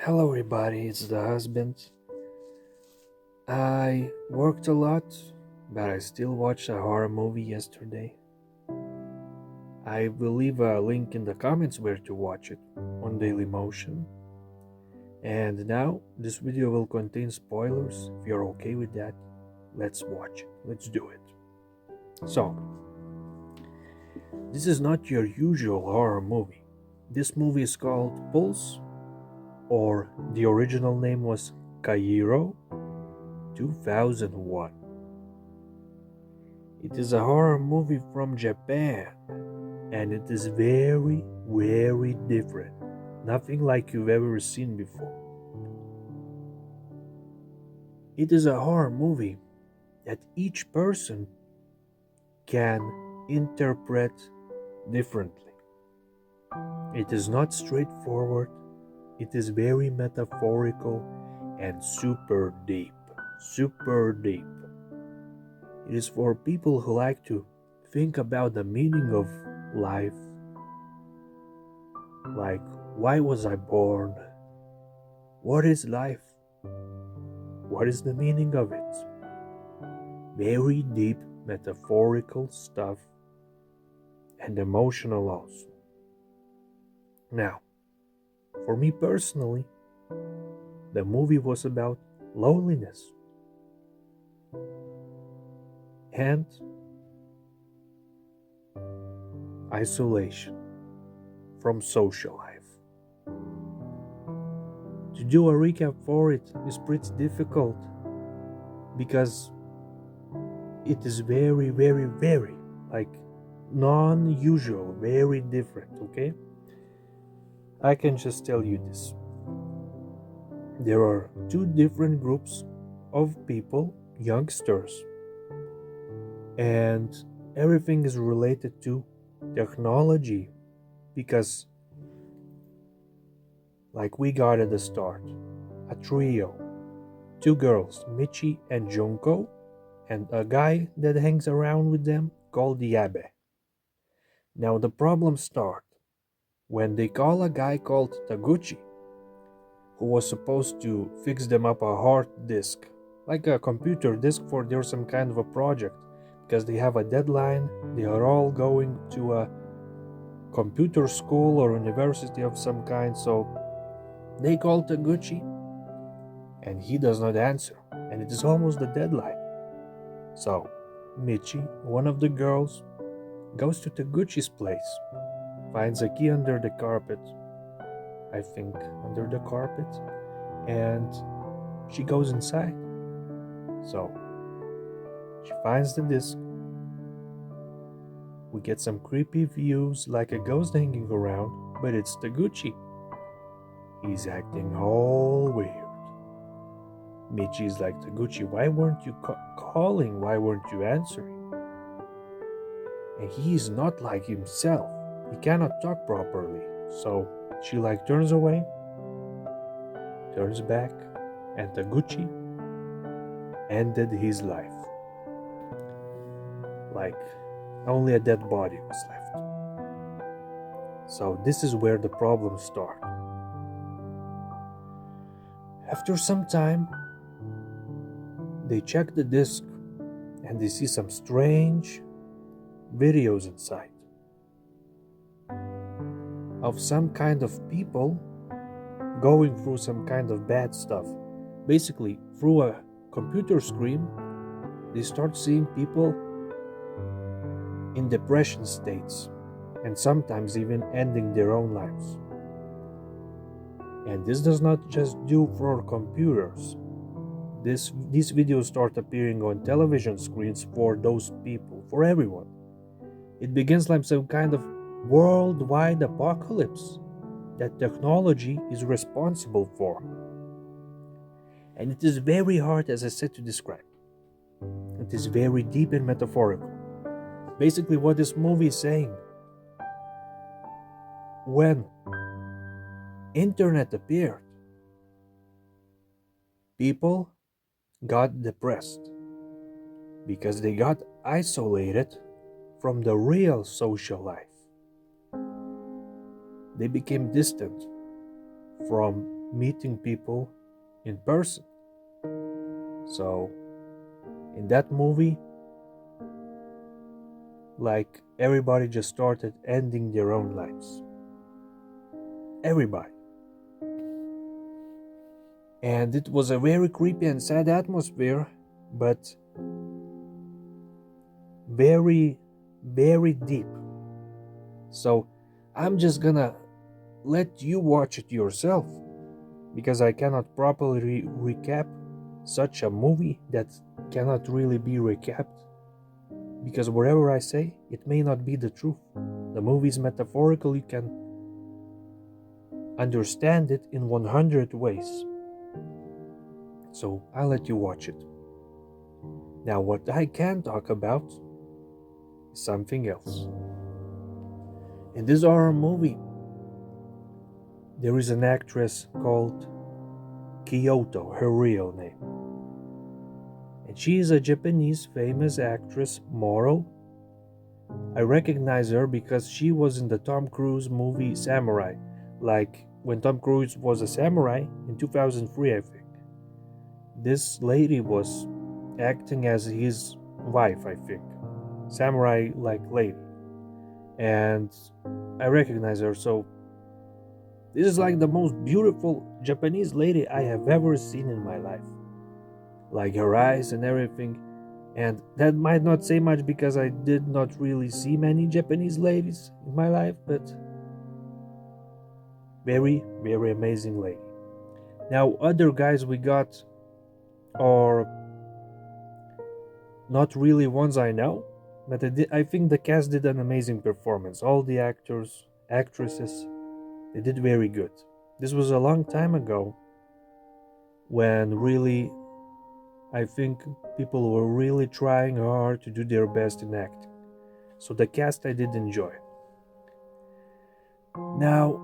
Hello, everybody, it's the husband. I worked a lot, but I still watched a horror movie yesterday. I will leave a link in the comments where to watch it on Dailymotion. And now, this video will contain spoilers. If you're okay with that, let's watch it. Let's do it. So, this is not your usual horror movie. This movie is called Pulse, or the original name was Kairo 2001. It is a horror movie from Japan, and it is very, very different. Nothing like you've ever seen before. It is a horror movie that each person can interpret differently. It is not straightforward, it is very metaphorical and super deep. Super deep. It is for people who like to think about the meaning of life. Like, why was I born? What is life? What is the meaning of it? Very deep metaphorical stuff and emotional also. Now, for me personally, the movie was about loneliness and isolation from social life. To do a recap for it is pretty difficult because it is very, very, very like non-usual, very different, okay? I can just tell you this. There are two different groups of people, youngsters, and everything is related to technology because, like we got at the start, a trio, two girls, Michi and Junko, and a guy that hangs around with them called Yabe. Now the problems start when they call a guy called Taguchi, who was supposed to fix them up a hard disk, like a computer disk for their some kind of a project, because they have a deadline. They are all going to a computer school or university of some kind, so they call Taguchi and he does not answer, and it is almost the deadline. So Michi, one of the girls, goes to Taguchi's place, finds a key under the carpet, I think under the carpet, and she goes inside. So she finds the disc. We get some creepy views like a ghost hanging around, but it's Taguchi. He's acting all weird. Michi's like, Taguchi, why weren't you calling? Why weren't you answering? And he is not like himself. He cannot talk properly. So she like turns away, turns back, and Taguchi ended his life. Like only a dead body was left. So this is where the problems start. After some time, they check the disc and they see some strange videos inside of some kind of people going through some kind of bad stuff. Basically, through a computer screen, they start seeing people in depression states and sometimes even ending their own lives. And this does not just do for computers. These videos start appearing on television screens for those people, for everyone. It begins like some kind of worldwide apocalypse that technology is responsible for. And it is very hard, as I said, to describe. It is very deep and metaphorical. Basically, what this movie is saying, when internet appeared, people got depressed because they got isolated from the real social life. They became distant from meeting people in person. So, in that movie, like everybody just started ending their own lives. Everybody. And it was a very creepy and sad atmosphere, but very, very deep. So I'm just gonna let you watch it yourself because I cannot properly recap such a movie that cannot really be recapped. Because whatever I say, it may not be the truth. The movie is metaphorical, you can understand it in 100 ways. So I'll let you watch it. Now, what I can talk about is something else. In this horror movie, there is an actress called Kyoto, her real name. And she is a Japanese famous actress, Moro. I recognize her because she was in the Tom Cruise movie Samurai, like when Tom Cruise was a samurai in 2003, I think. This lady was acting as his wife, I think. Samurai like lady. And I recognize her, so this is like the most beautiful Japanese lady I have ever seen in my life. Like her eyes and everything. And that might not say much because I did not really see many Japanese ladies in my life, but very, very amazing lady. Now, other guys we got are not really ones I know, but I think the cast did an amazing performance. All the actors, actresses, they did very good. This was a long time ago when really I think people were really trying hard to do their best in acting. So the cast I did enjoy. Now,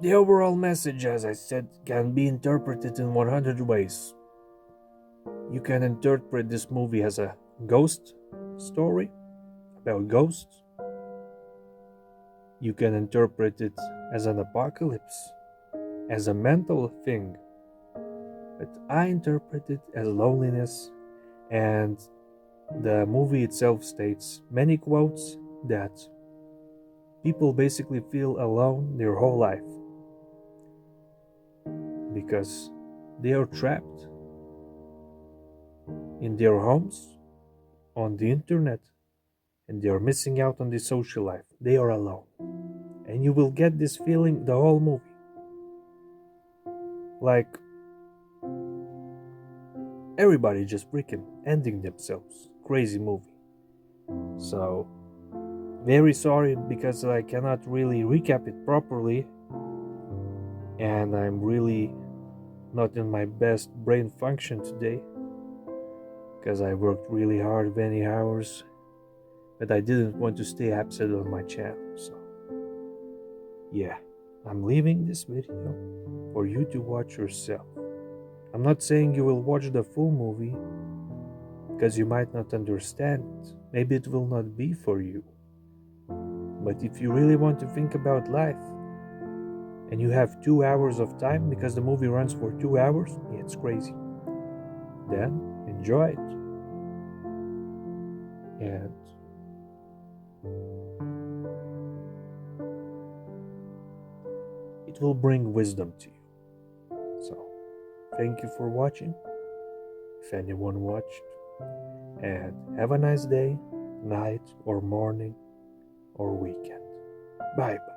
the overall message, as I said, can be interpreted in 100 ways. You can interpret this movie as a ghost story about ghosts. You can interpret it as an apocalypse, as a mental thing. But I interpret it as loneliness, and the movie itself states many quotes that people basically feel alone their whole life because they are trapped in their homes, on the internet, and they are missing out on the social life. They are alone. And you will get this feeling the whole movie. Like everybody just freaking ending themselves. Crazy movie. So, very sorry because I cannot really recap it properly. And I'm really not in my best brain function today. Because I worked really hard, many hours. But I didn't want to stay absent on my channel. So, yeah. I'm leaving this video for you to watch yourself. I'm not saying you will watch the full movie because you might not understand it. Maybe it will not be for you. But if you really want to think about life and you have 2 hours of time because the movie runs for 2 hours, yeah, it's crazy. Then enjoy it. And it will bring wisdom to you. So, thank you for watching, if anyone watched, and have a nice day, night, or morning, or weekend. Bye bye.